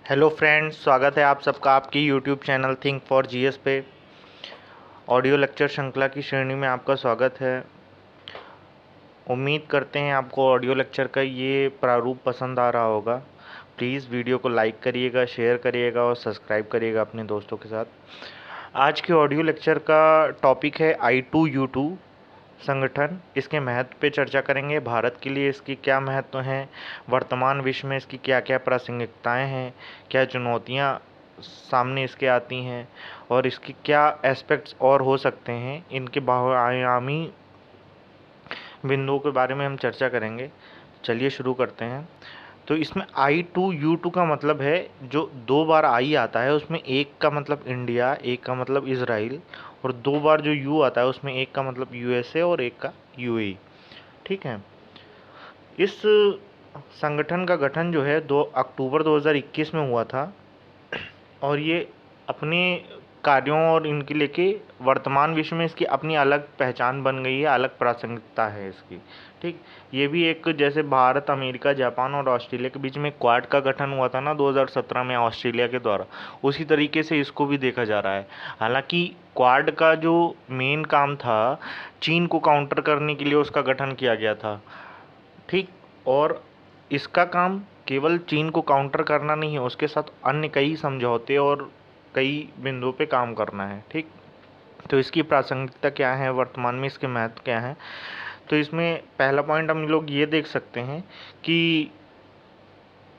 Hello friends, स्वागत है आप सबका आपकी YouTube channel think for GS पे। ऑडियो लेक्चर श्रृंखला की श्रेणी में आपका स्वागत है। उम्मीद करते हैं आपको ऑडियो लेक्चर का ये प्रारूप पसंद आ रहा होगा। प्लीज़ वीडियो को लाइक करिएगा, शेयर करिएगा और सब्सक्राइब करिएगा अपने दोस्तों के साथ। आज के ऑडियो लेक्चर का टॉपिक है I2U2 संगठन। इसके महत्व पे चर्चा करेंगे। भारत के लिए इसकी क्या महत्व हैं, वर्तमान विश्व में इसकी क्या क्या प्रासंगिकताएं हैं, क्या चुनौतियां सामने इसके आती हैं और इसके क्या एस्पेक्ट्स और हो सकते हैं, इनके बहुआयामी बिंदुओं के बारे में हम चर्चा करेंगे। चलिए शुरू करते हैं। तो इसमें I2U2 का मतलब है, जो दो बार आई आता है उसमें एक का मतलब इंडिया, एक का मतलब इजराइल, और दो बार जो यू आता है उसमें एक का मतलब यूएसए और एक का यूएई। ठीक है। इस संगठन का गठन जो है 2 अक्टूबर 2021 में हुआ था और ये अपने कार्यों और इनके लेके वर्तमान विश्व में इसकी अपनी अलग पहचान बन गई है, अलग प्रासंगिकता है इसकी। ठीक। ये भी एक, जैसे भारत, अमेरिका, जापान और ऑस्ट्रेलिया के बीच में क्वाड का गठन हुआ था ना 2017 में ऑस्ट्रेलिया के द्वारा, उसी तरीके से इसको भी देखा जा रहा है। हालांकि क्वाड का जो मेन काम था, चीन को काउंटर करने के लिए उसका गठन किया गया था। ठीक। और इसका काम केवल चीन को काउंटर करना नहीं है, उसके साथ अन्य कई समझौते और कई बिंदुओं पे काम करना है। ठीक। तो इसकी प्रासंगिकता क्या है, वर्तमान में इसके महत्व क्या है। तो इसमें पहला पॉइंट हम लोग ये देख सकते हैं कि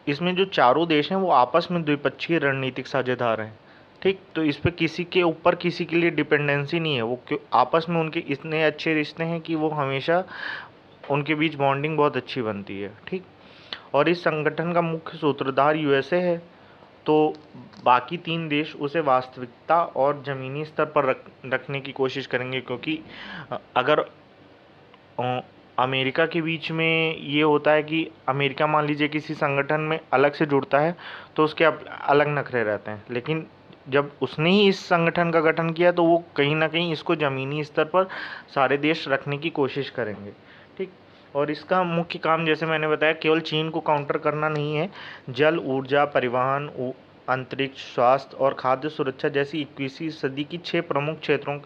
इसमें जो चारों देश हैं वो आपस में द्विपक्षीय रणनीतिक साझेदार हैं। ठीक। तो इस पे किसी के ऊपर किसी के लिए डिपेंडेंसी नहीं है, वो आपस में उनके इतने अच्छे रिश्ते हैं कि वो हमेशा उनके बीच बॉन्डिंग बहुत अच्छी बनती है। ठीक। और इस संगठन का मुख्य सूत्रधार यूएसए है। तो बाकी 3 देश उसे वास्तविकता और ज़मीनी स्तर पर रखने की कोशिश करेंगे, क्योंकि अगर अमेरिका के बीच में ये होता है कि अमेरिका मान लीजिए किसी संगठन में अलग से जुड़ता है तो उसके अलग नखरे रहते हैं, लेकिन जब उसने ही इस संगठन का गठन किया तो वो कहीं ना कहीं इसको ज़मीनी स्तर पर सारे देश रखने की कोशिश करेंगे। ठीक। और इसका मुख्य काम, जैसे मैंने बताया, केवल चीन को काउंटर करना नहीं है। जल, ऊर्जा, परिवहन, अंतरिक्ष, स्वास्थ्य और खाद्य सुरक्षा जैसी 21वीं सदी की 6 प्रमुख क्षेत्रों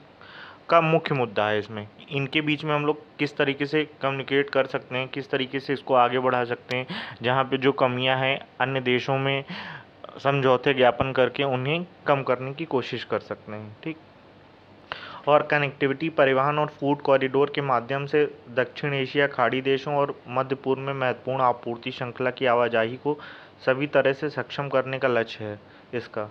का मुख्य मुद्दा है इसमें। इनके बीच में हम लोग किस तरीके से कम्युनिकेट कर सकते हैं, किस तरीके से इसको आगे बढ़ा सकते हैं, जहाँ पे जो कमियां हैं अन्य देशों में समझौते ज्ञापन करके उन्हें कम करने की कोशिश कर सकते हैं। ठीक। और कनेक्टिविटी, परिवहन और फूड कॉरिडोर के माध्यम से दक्षिण एशिया, खाड़ी देशों और मध्य पूर्व में महत्वपूर्ण आपूर्ति श्रृंखला की आवाजाही को सभी तरह से सक्षम करने का लक्ष्य है इसका।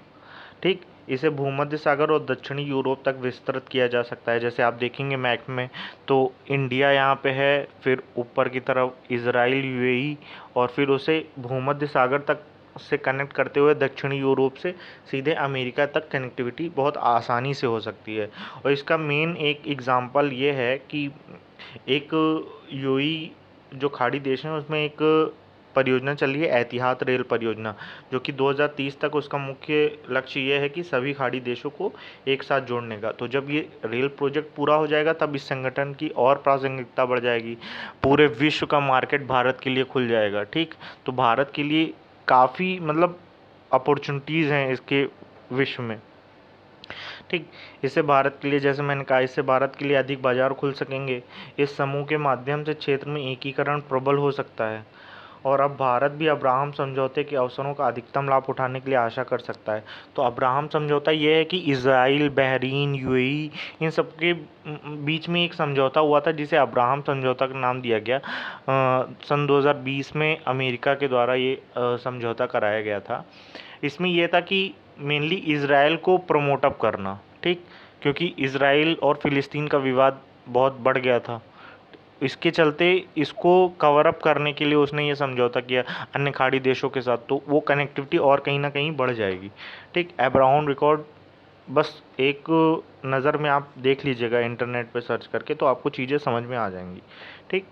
ठीक। इसे भूमध्य सागर और दक्षिणी यूरोप तक विस्तृत किया जा सकता है। जैसे आप देखेंगे मैप में तो इंडिया यहाँ पे है, फिर ऊपर की तरफ इजराइल, यूएई, और फिर उसे भूमध्य सागर तक से कनेक्ट करते हुए दक्षिणी यूरोप से सीधे अमेरिका तक कनेक्टिविटी बहुत आसानी से हो सकती है। और इसका मेन एक एग्ज़ाम्पल ये है कि एक यूएई जो खाड़ी देश है उसमें एक परियोजना चल रही है, एतिहाद रेल परियोजना, जो कि 2030 तक उसका मुख्य लक्ष्य ये है कि सभी खाड़ी देशों को एक साथ जोड़ने का। तो जब ये रेल प्रोजेक्ट पूरा हो जाएगा तब इस संगठन की और प्रासंगिकता बढ़ जाएगी, पूरे विश्व का मार्केट भारत के लिए खुल जाएगा। ठीक। तो भारत के लिए काफ़ी मतलब अपॉर्चुनिटीज़ हैं इसके विश्व में। ठीक। इससे भारत के लिए, जैसे मैंने कहा, इससे भारत के लिए अधिक बाजार खुल सकेंगे। इस समूह के माध्यम से क्षेत्र में एकीकरण प्रबल हो सकता है और अब भारत भी अब्राहम समझौते के अवसरों का अधिकतम लाभ उठाने के लिए आशा कर सकता है। तो अब्राहम समझौता ये है कि इजराइल, बहरीन, यूएई, इन सब के बीच में एक समझौता हुआ था जिसे अब्राहम समझौता का नाम दिया गया। सन 2020 में अमेरिका के द्वारा ये समझौता कराया गया था। इसमें यह था कि मेनली इजराइल को प्रमोट अप करना। ठीक। क्योंकि इजराइल और फ़िलिस्तीन का विवाद बहुत बढ़ गया था, इसके चलते इसको कवर अप करने के लिए उसने ये समझौता किया अन्य खाड़ी देशों के साथ, तो वो कनेक्टिविटी और कहीं ना कहीं बढ़ जाएगी। ठीक। अब्राहम रिकॉर्ड बस एक नज़र में आप देख लीजिएगा इंटरनेट पे सर्च करके, तो आपको चीज़ें समझ में आ जाएंगी। ठीक।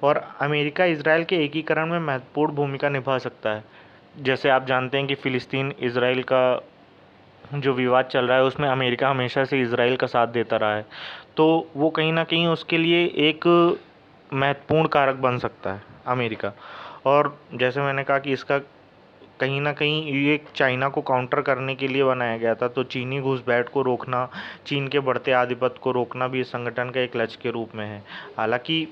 और अमेरिका इसराइल के एकीकरण में महत्वपूर्ण भूमिका निभा सकता है। जैसे आप जानते हैं कि फ़िलिस्तीन इसराइल का जो विवाद चल रहा है उसमें अमेरिका हमेशा से इसराइल का साथ देता रहा है, तो वो कहीं ना कहीं उसके लिए एक महत्वपूर्ण कारक बन सकता है अमेरिका। और जैसे मैंने कहा कि इसका कहीं ना कहीं ये चाइना को काउंटर करने के लिए बनाया गया था। तो चीनी घुसपैठ को रोकना, चीन के बढ़ते आधिपत्य को रोकना भी इस संगठन का एक लक्ष्य के रूप में है। हालांकि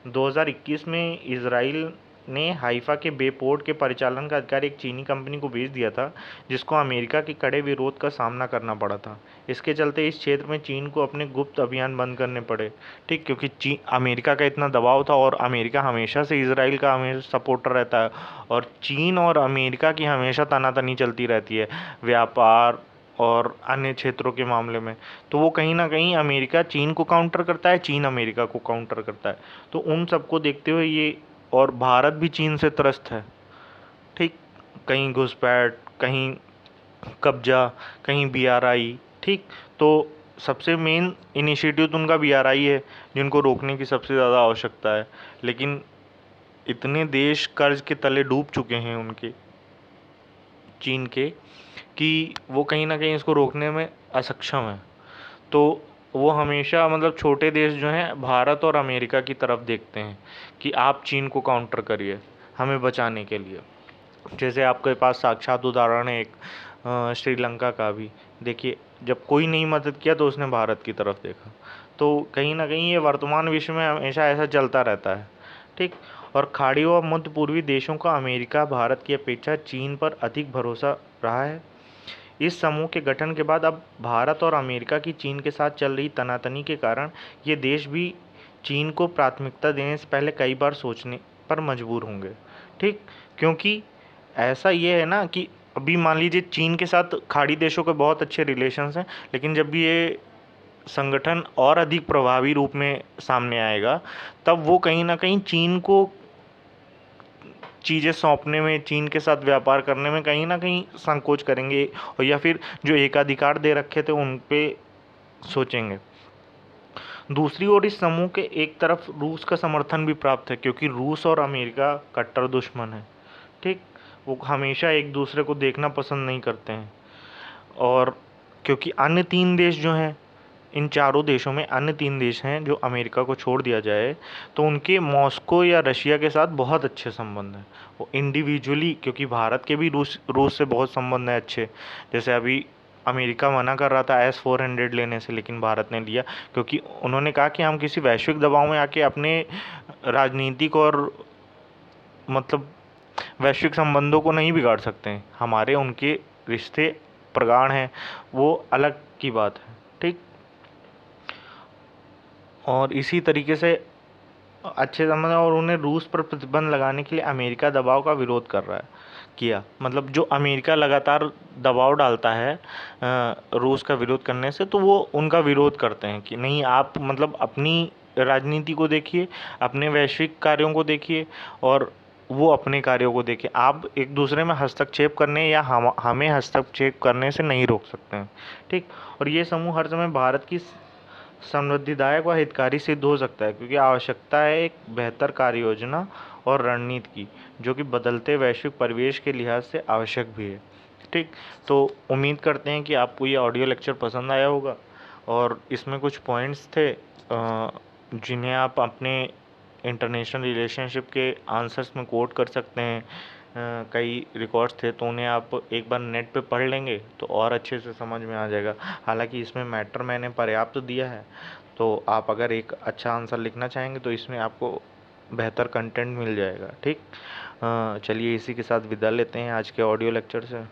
2021 में इजराइल ने हाइफा के बे पोर्ट के परिचालन का अधिकार एक चीनी कंपनी को बेच दिया था, जिसको अमेरिका के कड़े विरोध का सामना करना पड़ा था। इसके चलते इस क्षेत्र में चीन को अपने गुप्त अभियान बंद करने पड़े। ठीक, क्योंकि चीन, अमेरिका का इतना दबाव था, और अमेरिका हमेशा से इसराइल का हमेशा सपोर्टर रहता है, और चीन और अमेरिका की हमेशा तनातनी चलती रहती है व्यापार और अन्य क्षेत्रों के मामले में। तो वो कहीं ना कहीं अमेरिका चीन को काउंटर करता है, चीन अमेरिका को काउंटर करता है। तो उन सबको देखते हुए ये, और भारत भी चीन से त्रस्त है। ठीक, कहीं घुसपैठ, कहीं कब्जा, कहीं बीआरआई। ठीक, तो सबसे मेन इनिशिएटिव तो उनका बीआरआई है, जिनको रोकने की सबसे ज़्यादा आवश्यकता है। लेकिन इतने देश कर्ज के तले डूब चुके हैं उनके, चीन के, कि वो कहीं ना कहीं इसको रोकने में असक्षम है। तो वो हमेशा, मतलब छोटे देश जो हैं, भारत और अमेरिका की तरफ देखते हैं कि आप चीन को काउंटर करिए हमें बचाने के लिए। जैसे आपके पास साक्षात उदाहरण है एक श्रीलंका का भी। देखिए, जब कोई नहीं मदद किया तो उसने भारत की तरफ देखा। तो कहीं ना कहीं ये वर्तमान विश्व में हमेशा ऐसा चलता रहता है। ठीक, और खाड़ी व मध्य पूर्वी देशों का अमेरिका भारत की अपेक्षा चीन पर अधिक भरोसा रहा है। इस समूह के गठन के बाद अब भारत और अमेरिका की चीन के साथ चल रही तनातनी के कारण ये देश भी चीन को प्राथमिकता देने से पहले कई बार सोचने पर मजबूर होंगे। ठीक, क्योंकि ऐसा ये है ना कि अभी मान लीजिए चीन के साथ खाड़ी देशों के बहुत अच्छे रिलेशंस हैं, लेकिन जब भी ये संगठन और अधिक प्रभावी रूप में सामने आएगा, तब वो कहीं ना कहीं चीन को चीज़ें सौंपने में, चीन के साथ व्यापार करने में कहीं ना कहीं संकोच करेंगे, और या फिर जो एकाधिकार दे रखे थे उन पे सोचेंगे। दूसरी ओर इस समूह के एक तरफ रूस का समर्थन भी प्राप्त है, क्योंकि रूस और अमेरिका कट्टर दुश्मन है। ठीक, वो हमेशा एक दूसरे को देखना पसंद नहीं करते हैं। और क्योंकि अन्य तीन देश जो हैं, इन चारों देशों में अन्य तीन देश हैं जो अमेरिका को छोड़ दिया जाए, तो उनके मॉस्को या रशिया के साथ बहुत अच्छे संबंध हैं। वो इंडिविजुअली, क्योंकि भारत के भी रूस से बहुत संबंध हैं अच्छे। जैसे अभी अमेरिका मना कर रहा था S-400 लेने से, लेकिन भारत ने लिया, क्योंकि उन्होंने कहा कि हम किसी वैश्विक दबाव में आके अपने राजनीतिक और, मतलब वैश्विक संबंधों को नहीं बिगाड़ सकते हैं। हमारे उनके रिश्ते प्रगाढ़ हैं, वो अलग की बात है। ठीक, और इसी तरीके से अच्छे संबंध हैं, और उन्हें रूस पर प्रतिबंध लगाने के लिए अमेरिका दबाव का विरोध कर रहा है, किया। मतलब जो अमेरिका लगातार दबाव डालता है रूस का विरोध करने से, तो वो उनका विरोध करते हैं कि नहीं, आप मतलब अपनी राजनीति को देखिए, अपने वैश्विक कार्यों को देखिए, और वो अपने कार्यों को देखिए। आप एक दूसरे में हस्तक्षेप करने या हमें हस्तक्षेप करने से नहीं रोक सकते हैं। ठीक, और ये समूह हर समय भारत की समृद्धिदायक व हितकारी सिद्ध हो सकता है, क्योंकि आवश्यकता है एक बेहतर कार्य योजना और रणनीति की, जो कि बदलते वैश्विक परिवेश के लिहाज से आवश्यक भी है। ठीक, तो उम्मीद करते हैं कि आपको ये ऑडियो लेक्चर पसंद आया होगा, और इसमें कुछ पॉइंट्स थे जिन्हें आप अपने इंटरनेशनल रिलेशनशिप के आंसर्स में कोट कर सकते हैं। कई रिकॉर्ड्स थे, तो उन्हें आप एक बार नेट पे पढ़ लेंगे तो और अच्छे से समझ में आ जाएगा। हालांकि इसमें मैटर मैंने पर्याप्त तो दिया है, तो आप अगर एक अच्छा आंसर लिखना चाहेंगे तो इसमें आपको बेहतर कंटेंट मिल जाएगा। ठीक, चलिए इसी के साथ विदा लेते हैं आज के ऑडियो लेक्चर से।